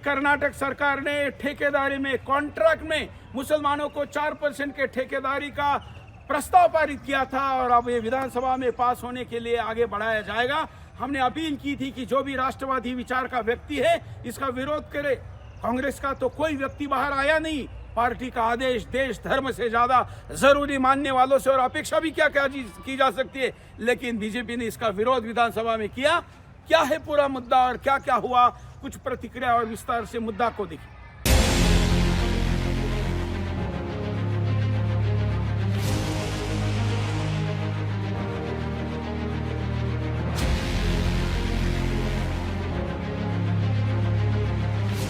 कर्नाटक सरकार ने ठेकेदारी में, कॉन्ट्रैक्ट में मुसलमानों को 4% के ठेकेदारी का प्रस्ताव पारित किया था और अब ये विधानसभा में पास होने के लिए आगे बढ़ाया जाएगा। हमने अपील की थी कि जो भी राष्ट्रवादी विचार का व्यक्ति है इसका विरोध करे। कांग्रेस का तो कोई व्यक्ति बाहर आया नहीं। पार्टी का आदेश देश धर्म से ज्यादा जरूरी मानने वालों से और अपेक्षा भी क्या क्या की जा सकती है, लेकिन बीजेपी ने इसका विरोध विधानसभा में किया। क्या है पूरा मुद्दा और क्या क्या हुआ, कुछ प्रतिक्रिया और विस्तार से मुद्दा को देखिए।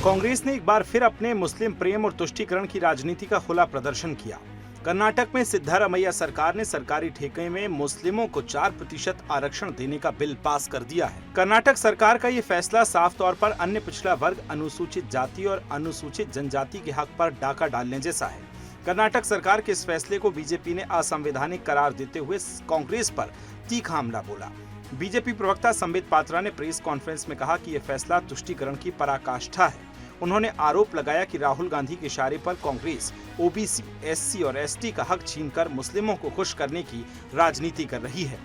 कांग्रेस ने एक बार फिर अपने मुस्लिम प्रेम और तुष्टीकरण की राजनीति का खुला प्रदर्शन किया। कर्नाटक में सिद्धारमैया सरकार ने सरकारी ठेके में मुस्लिमों को 4% आरक्षण देने का बिल पास कर दिया है। कर्नाटक सरकार का ये फैसला साफ तौर पर अन्य पिछड़ा वर्ग, अनुसूचित जाति और अनुसूचित जनजाति के हक पर डाका डालने जैसा है। कर्नाटक सरकार के इस फैसले को बीजेपी ने असंवैधानिक करार देते हुए कांग्रेस पर तीखा हमला बोला। बीजेपी प्रवक्ता संबित पात्रा ने प्रेस कॉन्फ्रेंस में कहा कि यह फैसला तुष्टीकरण की पराकाष्ठा है। उन्होंने आरोप लगाया कि राहुल गांधी के इशारे पर कांग्रेस ओबीसी, एससी और एसटी का हक छीनकर मुस्लिमों को खुश करने की राजनीति कर रही है।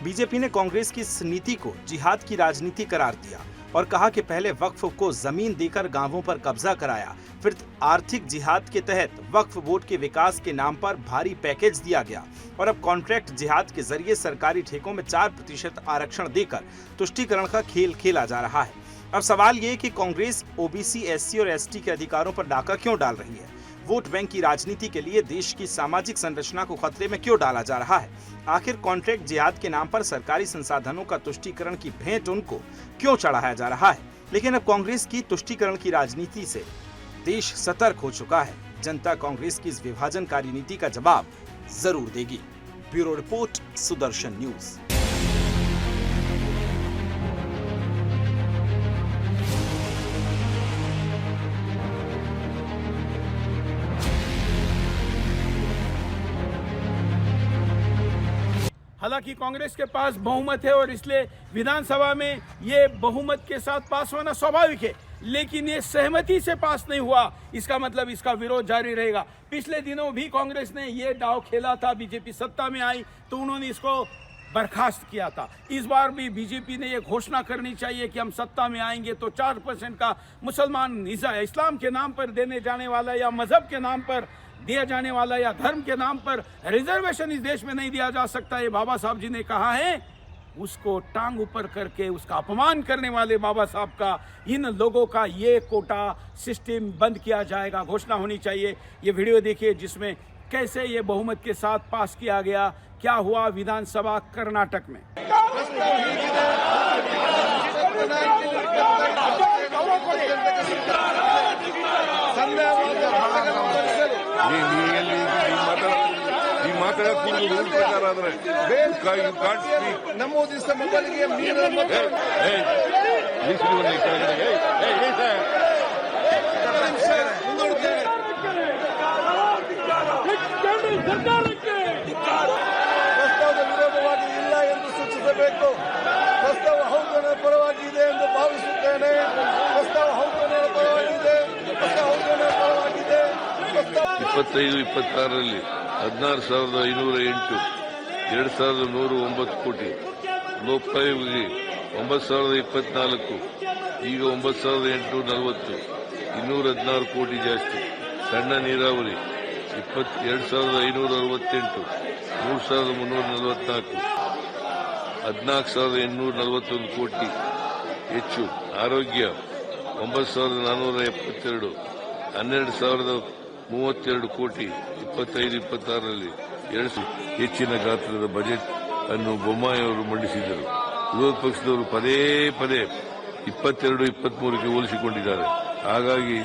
बीजेपी ने कांग्रेस की इस नीति को जिहाद की राजनीति करार दिया और कहा कि पहले वक्फ को जमीन देकर गांवों पर कब्जा कराया, फिर आर्थिक जिहाद के तहत वक्फ बोर्ड के विकास के नाम पर भारी पैकेज दिया गया और अब कॉन्ट्रैक्ट जिहाद के जरिए सरकारी ठेकों में 4% आरक्षण देकर तुष्टीकरण का खेल खेला जा रहा है। अब सवाल ये कि कांग्रेस ओबीसी, एससी और एसटी के अधिकारों पर डाका क्यों डाल रही है? वोट बैंक की राजनीति के लिए देश की सामाजिक संरचना को खतरे में क्यों डाला जा रहा है? आखिर कॉन्ट्रैक्ट जिहाद के नाम पर सरकारी संसाधनों का तुष्टीकरण की भेंट उनको क्यों चढ़ाया जा रहा है? लेकिन अब कांग्रेस की तुष्टीकरण की राजनीति से देश सतर्क हो चुका है। जनता कांग्रेस की इस विभाजनकारी नीति का जवाब जरूर देगी। Bureau report, Sudarshan news. हालांकि कांग्रेस के पास बहुमत है और इसलिए विधानसभा में ये बहुमत के साथ पास होना स्वाभाविक है, लेकिन ये सहमति से पास नहीं हुआ। इसका मतलब इसका विरोध जारी रहेगा। पिछले दिनों भी कांग्रेस ने ये दांव खेला था, बीजेपी सत्ता में आई तो उन्होंने इसको बर्खास्त किया था। इस बार भी बीजेपी ने ये घोषणा करनी चाहिए कि हम सत्ता में आएंगे तो 4% का मुसलमान इस्लाम के नाम पर देने जाने वाला या मजहब के नाम पर दिया जाने वाला या धर्म के नाम पर रिजर्वेशन इस देश में नहीं दिया जा सकता। ये बाबा साहब जी ने कहा है। उसको टांग ऊपर करके उसका अपमान करने वाले बाबा साहब का, इन लोगों का ये कोटा सिस्टम बंद किया जाएगा, घोषणा होनी चाहिए। ये वीडियो देखिए जिसमें कैसे ये बहुमत के साथ पास किया गया, क्या हुआ विधानसभा कर्नाटक में। ನಮೂದಿಸಿದ ಮೊಬೈಲ್ಗೆ ಪ್ರಸ್ತಾವದ ವಿರೋಧವಾಗಿ ಇಲ್ಲ ಎಂದು ಸೂಚಿಸಬೇಕು. ಪ್ರಸ್ತಾವ ಹೌದು ಪರವಾಗಿ ಇದೆ ಎಂದು ಭಾವಿಸುತ್ತೇನೆ. ಪ್ರಸ್ತಾವ ಹೌದು ಪರವಾಗಿದೆ. ಪ್ರಸ್ತಾವ ಹೌದು ಪರವಾಗಿದೆ. 25-26ರಲ್ಲಿ 16,508, 2,109 ಕೋಟಿ, ಲೋಕಾಯುಕ್ತಗೆ 9,024, ಈಗ 9,840, 216 ಕೋಟಿ ಜಾಸ್ತಿ. ಸಣ್ಣ ನೀರಾವರಿ 2,568, 3,344, 14,841 ಕೋಟಿ ಹೆಚ್ಚು. ಆರೋಗ್ಯ 9,472, 12,032 ಕೋಟಿ 25-26ರಲ್ಲಿ ಹೆಚ್ಚಿನ ಗಾತ್ರದ ಬಜೆಟ್ ಅನ್ನು ಬೊಮ್ಮಾಯಿ ಅವರು ಮಂಡಿಸಿದರು. ವಿರೋಧ ಪಕ್ಷದವರು ಪದೇ ಪದೇ 22-23ಕ್ಕೆ ಹೋಲಿಸಿಕೊಂಡಿದ್ದಾರೆ. ಹಾಗಾಗಿ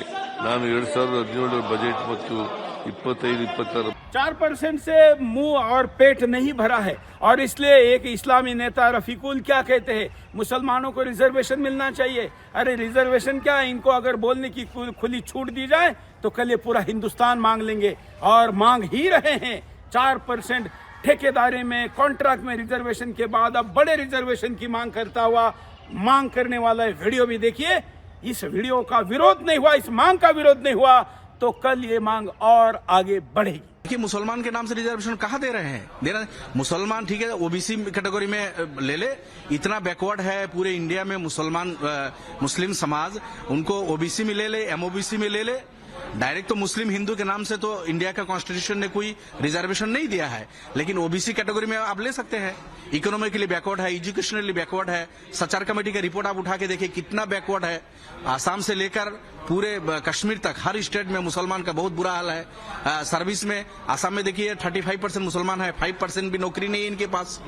ನಾನು 2017 ಬಜೆಟ್ ಮತ್ತು 25-26 4% से मुंह और पेट नहीं भरा है और इसलिए एक इस्लामी नेता रफीकुल क्या कहते हैं, मुसलमानों को रिजर्वेशन मिलना चाहिए। अरे रिजर्वेशन क्या, इनको अगर बोलने की खुली छूट दी जाए तो कल ये पूरा हिंदुस्तान मांग लेंगे और मांग ही रहे हैं। 4% ठेकेदारी में, कॉन्ट्रैक्ट में रिजर्वेशन के बाद अब बड़े रिजर्वेशन की मांग करता हुआ, मांग करने वाला वीडियो भी देखिए। इस वीडियो का विरोध नहीं हुआ, इस मांग का विरोध नहीं हुआ, तो कल ये मांग और आगे बढ़ेगी। कि मुसलमान के नाम से रिजर्वेशन कहाँ दे रहे हैं? दे रहे मुसलमान ठीक है, ओबीसी कैटेगरी में ले ले। इतना बैकवर्ड है पूरे इंडिया में मुस्लिम समाज, उनको ओबीसी में ले ले, एमओबीसी में ले ले। डायरेक्ट तो मुस्लिम हिंदू के नाम से तो इंडिया का कॉन्स्टिट्यूशन ने कोई रिजर्वेशन नहीं दिया है, लेकिन ओबीसी कैटेगरी में आप ले सकते हैं। इकोनॉमिकली बैकवर्ड है, एजुकेशनली बैकवर्ड है। सचार कमेटी का रिपोर्ट आप उठा के देखिए कितना बैकवर्ड है। आसाम से लेकर पूरे कश्मीर तक हर स्टेट में मुसलमान का बहुत बुरा हाल है। सर्विस में आसाम में देखिए 35% मुसलमान है, 5% भी नौकरी नहीं है इनके पास।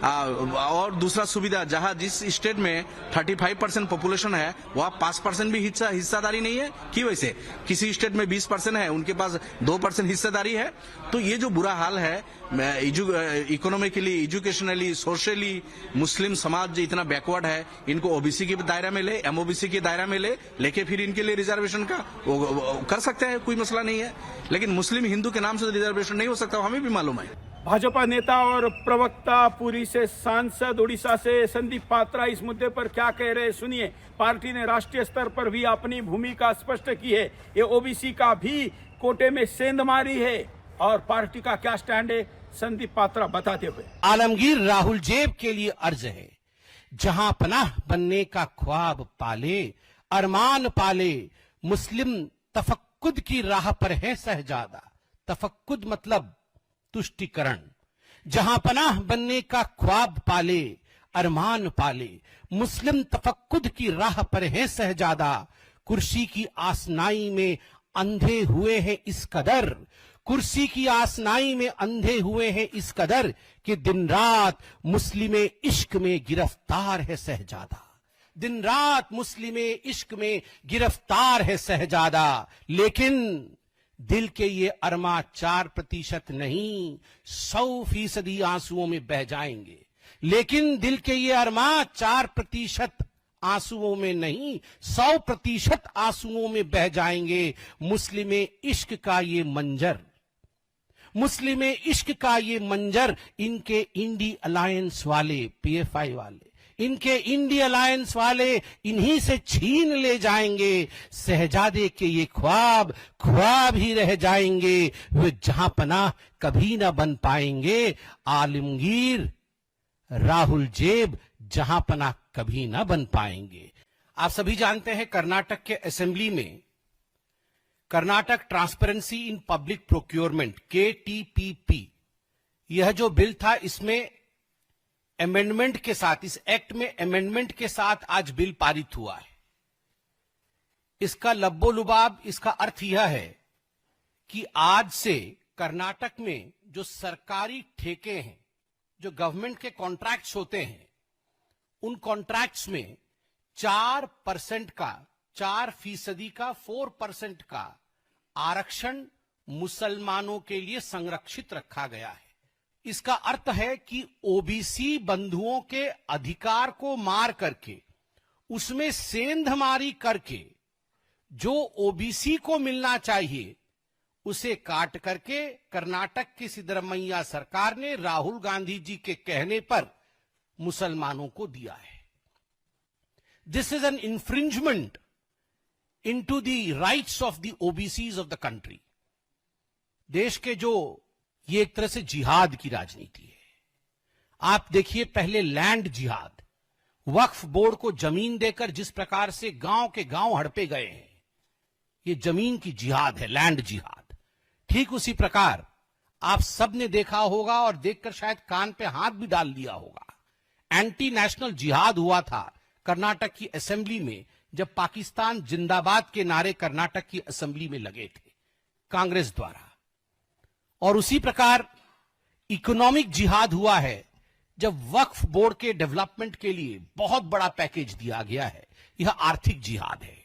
और दूसरा सुविधा, जहां जिस स्टेट में 35% पॉपुलेशन है वहां 5% भी हिस्सादारी नहीं है। कि वैसे किसी स्टेट में 20% है, उनके पास 2% हिस्सेदारी है। तो ये जो बुरा हाल है इकोनॉमिकली, एजुकेशनली, सोशली, मुस्लिम समाज जो इतना बैकवर्ड है, इनको ओबीसी के दायरा में ले, एमओबीसी के दायरा में लेके फिर इनके लिए रिजर्वेशन का वो कर सकते हैं, कोई मसला नहीं है। लेकिन मुस्लिम हिंदू के नाम से रिजर्वेशन नहीं हो सकता, हमें भी मालूम है। भाजपा नेता और प्रवक्ता पुरी से सांसद उड़ीसा से संदीप पात्रा इस मुद्दे पर क्या कह रहे हैं, सुनिए। पार्टी ने राष्ट्रीय स्तर पर भी अपनी भूमिका स्पष्ट की है। ये ओबीसी का भी कोटे में सेंधमारी है और पार्टी का क्या स्टैंड है, संदीप पात्रा बताते हुए। आलमगीर राहुल जेब के लिए अर्ज है, जहां पनाह बनने का ख्वाब पाले, अरमान पाले, मुस्लिम तफक्कुद की राह पर है सहजादा। तफक्कुद मतलब तुष्टिकरण। जहां पनाह बनने का ख्वाब पाले, अरमान पाले, मुस्लिम तफक्कुद की राह पर है सहजादा। कुर्सी की आसनाई में अंधे हुए हैं इस कदर, कुर्सी की आसनाई में अंधे हुए हैं इस कदर कि दिन रात मुस्लिमे इश्क में गिरफ्तार है सहजादा। दिन रात मुस्लिमे इश्क में गिरफ्तार है सहजादा। लेकिन दिल के ये अरमा 4% नहीं 100% आंसुओं में बह जाएंगे। लेकिन दिल के ये अरमा 4% आंसुओं में नहीं 100% आंसुओं में बह जाएंगे। मुस्लिमे इश्क का ये मंजर, मुस्लिम इश्क का ये मंजर इनके इंडी अलायंस वाले, पीएफआई वाले, इनके इंडी अलायंस वाले इन्हीं से छीन ले जाएंगे। सहजादे के ये ख्वाब ख्वाब ही रह जाएंगे, वे जहां पनाह कभी ना बन पाएंगे। आलमगीर राहुल जेब जहां पनाह कभी ना बन पाएंगे। आप सभी जानते हैं कर्नाटक के असेंबली में Karnataka transparency in public procurement KTPP, यह जो बिल था इसमें अमेंडमेंट के साथ, इस एक्ट में अमेंडमेंट के साथ आज बिल पारित हुआ है। इसका लब्बो लुबाब, इसका अर्थ यह है कि आज से कर्नाटक में जो सरकारी ठेके हैं, जो गवर्नमेंट के कॉन्ट्रैक्ट्स होते हैं, उन कॉन्ट्रैक्ट्स में 4% का, 4% का 4% का आरक्षण मुसलमानों के लिए संरक्षित रखा गया है। इसका अर्थ है कि ओबीसी बंधुओं के अधिकार को मार करके, उसमें सेंधमारी करके जो ओबीसी को मिलना चाहिए उसे काट करके कर्नाटक की सिद्धरमैया सरकार ने राहुल गांधी जी के कहने पर मुसलमानों को दिया है। This is an infringement into the rights of the OBCs of the country। देश के जो ये एक तरह से जिहाद की राजनीति है। आप देखिए, पहले लैंड जिहाद, वक्फ बोर्ड को जमीन देकर जिस प्रकार से गांव के गांव हड़पे गए हैं, ये जमीन की जिहाद है, लैंड जिहाद। ठीक उसी प्रकार आप सब ने देखा होगा और देखकर शायद कान पे हाथ भी डाल दिया होगा, एंटी नेशनल जिहाद हुआ था कर्नाटक की असेंबली में, जब पाकिस्तान जिंदाबाद के नारे कर्नाटक की असेंबली में लगे थे कांग्रेस द्वारा। और उसी प्रकार इकोनॉमिक जिहाद हुआ है जब वक्फ बोर्ड के डेवलपमेंट के लिए बहुत बड़ा पैकेज दिया गया है। यह आर्थिक जिहाद है।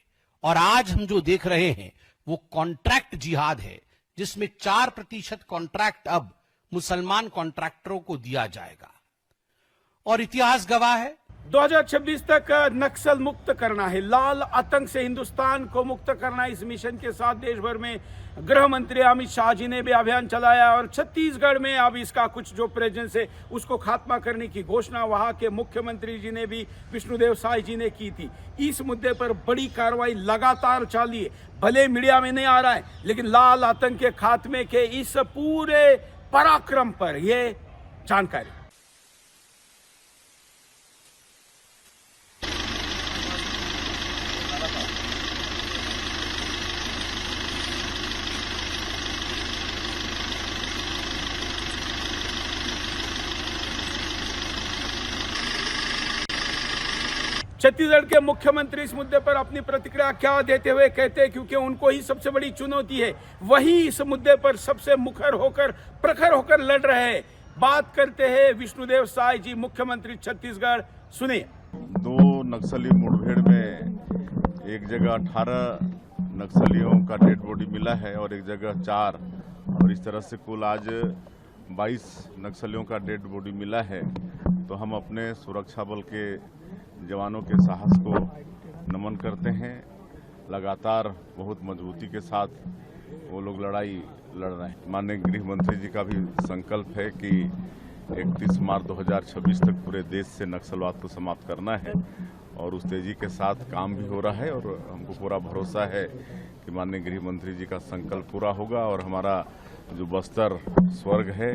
और आज हम जो देख रहे हैं वो कॉन्ट्रैक्ट जिहाद है, जिसमें 4% कॉन्ट्रैक्ट अब मुसलमान कॉन्ट्रैक्टरों को दिया जाएगा। और इतिहास गवाह है, 2026 तक नक्सल मुक्त करना है, लाल आतंक से हिंदुस्तान को मुक्त करना। इस मिशन के साथ देश भर में गृह मंत्री अमित शाह जी ने भी अभियान चलाया और छत्तीसगढ़ में अब इसका कुछ जो प्रेजेंस है उसको खात्मा करने की घोषणा वहां के मुख्यमंत्री जी ने भी, विष्णुदेव साय जी ने की थी। इस मुद्दे पर बड़ी कार्रवाई लगातार चालू है, भले मीडिया में नहीं आ रहा है, लेकिन लाल आतंक के खात्मे के इस पूरे पराक्रम पर यह जानकारी। छत्तीसगढ़ के मुख्यमंत्री इस मुद्दे पर अपनी प्रतिक्रिया क्या देते हुए कहते हैं, क्योंकि उनको ही सबसे बड़ी चुनौती है, वही इस मुद्दे पर सबसे मुखर होकर, प्रखर होकर लड़ रहे हैं। बात करते हैं विष्णुदेव साय जी, मुख्यमंत्री छत्तीसगढ़, सुनिए। 2 नक्सली मुठभेड़ में एक जगह 18 नक्सलियों का डेड बॉडी मिला है और एक जगह 4, और इस तरह से कुल आज 22 नक्सलियों का डेड बॉडी मिला है। तो हम अपने सुरक्षा बल के जवानों के साहस को नमन करते हैं। लगातार बहुत मजबूती के साथ वो लोग लड़ाई लड़ रहे हैं। माननीय गृह मंत्री जी का भी संकल्प है कि 31 मार्च 2026 तक पूरे देश से नक्सलवाद को समाप्त करना है और उस तेजी के साथ काम भी हो रहा है और हमको पूरा भरोसा है कि माननीय गृह मंत्री जी का संकल्प पूरा होगा और हमारा जो बस्तर स्वर्ग है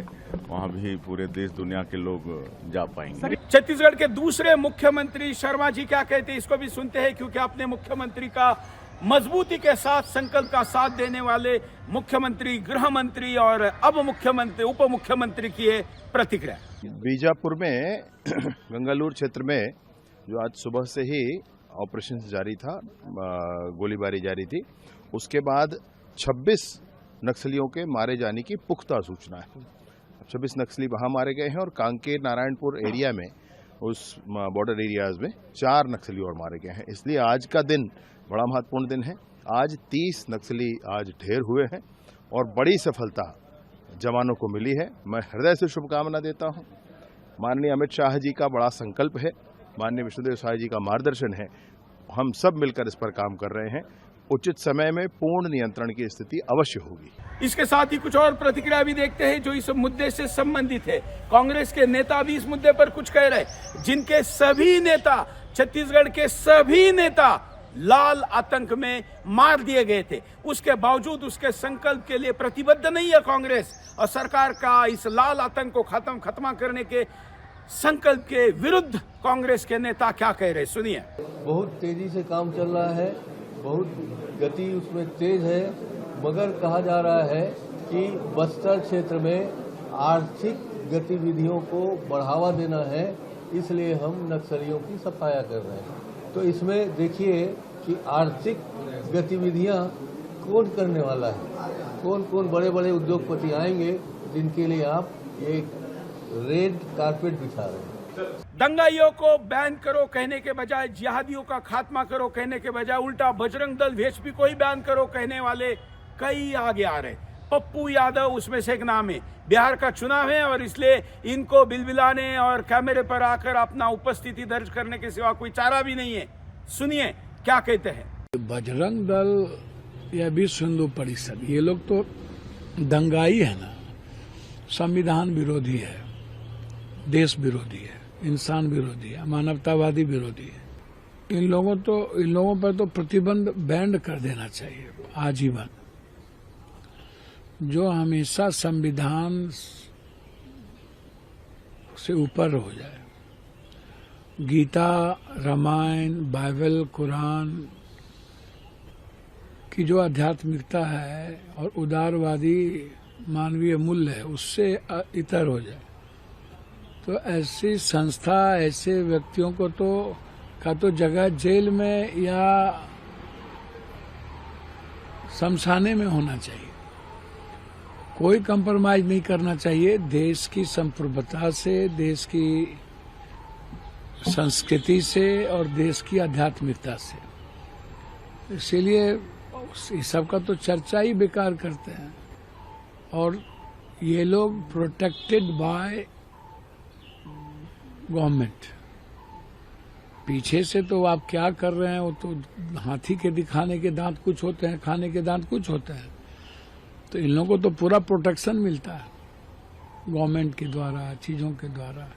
वहाँ भी पूरे देश दुनिया के लोग जा पाएंगे। छत्तीसगढ़ के दूसरे मुख्यमंत्री शर्मा जी क्या कहते हैं, इसको भी सुनते हैं, क्योंकि अपने मुख्यमंत्री का मजबूती के साथ संकल्प का साथ देने वाले मुख्यमंत्री, गृह मंत्री और अब मुख्यमंत्री, उप मुख्यमंत्री की है प्रतिक्रिया। बीजापुर में गंगालूर क्षेत्र में जो आज सुबह से ही ऑपरेशन जारी था, गोलीबारी जारी थी, उसके बाद 26 नक्सलियों के मारे जाने की पुख्ता सूचना है। 26 नक्सली वहां मारे गए हैं और कांकेर नारायणपुर एरिया में, उस बॉर्डर एरियाज में 4 नक्सली और मारे गए हैं। इसलिए आज का दिन बड़ा महत्वपूर्ण दिन है। आज 30 नक्सली आज ढेर हुए हैं और बड़ी सफलता जवानों को मिली है। मैं हृदय से शुभकामना देता हूं। माननीय अमित शाह जी का बड़ा संकल्प है, माननीय विष्णुदेव साय जी का मार्गदर्शन है, हम सब मिलकर इस पर काम कर रहे हैं। उचित समय में पूर्ण नियंत्रण की स्थिति अवश्य होगी। इसके साथ ही कुछ और प्रतिक्रिया भी देखते हैं जो इस मुद्दे से संबंधित है। कांग्रेस के नेता भी इस मुद्दे पर कुछ कह रहे, जिनके सभी नेता, छत्तीसगढ़ के सभी नेता लाल आतंक में मार दिए गए थे, उसके बावजूद उसके संकल्प के लिए प्रतिबद्ध नहीं है कांग्रेस, और सरकार का इस लाल आतंक को खत्म करने के संकल्प के विरुद्ध कांग्रेस के नेता क्या कह रहे, सुनिए। बहुत तेजी से काम चल रहा है, बहुत गति उसमें तेज है, मगर कहा जा रहा है कि बस्तर क्षेत्र में आर्थिक गतिविधियों को बढ़ावा देना है, इसलिए हम नक्सलियों की सफाया कर रहे हैं। तो इसमें देखिए कि आर्थिक गतिविधियां कौन करने वाला है, कौन कौन बड़े बड़े उद्योगपति आएंगे जिनके लिए आप एक रेड कारपेट बिछा रहे हैं। दंगाइयों को बैन करो कहने के बजाय, जिहादियों का खात्मा करो कहने के बजाय, उल्टा बजरंग दल वीएचपी को ही बैन करो कहने वाले कई आगे आ रहे। पप्पू यादव उसमें से एक नाम है। बिहार का चुनाव है और इसलिए इनको बिलबिलाने और कैमरे पर आकर अपना उपस्थिति दर्ज करने के सिवा कोई चारा भी नहीं है। सुनिए क्या कहते हैं। बजरंग दल या विश्व हिंदू परिषद, ये लोग तो दंगाई है ना, संविधान विरोधी है, देश विरोधी है, इंसान विरोधी है, मानवतावादी विरोधी है। इन लोगों पर तो प्रतिबंध बैंड कर देना चाहिए आजीवन। जो हमेशा संविधान से ऊपर हो जाए, गीता, रामायण, बाइबल, कुरान की जो आध्यात्मिकता है और उदारवादी मानवीय मूल्य है, उससे इतर हो जाए, तो ऐसी संस्था, ऐसे व्यक्तियों को तो जगह जेल में या शमशाने में होना चाहिए। कोई कंप्रोमाइज नहीं करना चाहिए देश की संप्रभुता से, देश की संस्कृति से और देश की आध्यात्मिकता से। इसीलिए इस सब का तो चर्चा ही बेकार करते हैं। और ये लोग प्रोटेक्टेड बाय गवर्नमेंट, पीछे से तो आप क्या कर रहे हैं, वो तो हाथी के दिखाने के दांत कुछ होते हैं, खाने के दांत कुछ होते हैं। तो इन लोगों को तो पूरा प्रोटेक्शन मिलता है गवर्नमेंट के द्वारा, चीजों के द्वारा।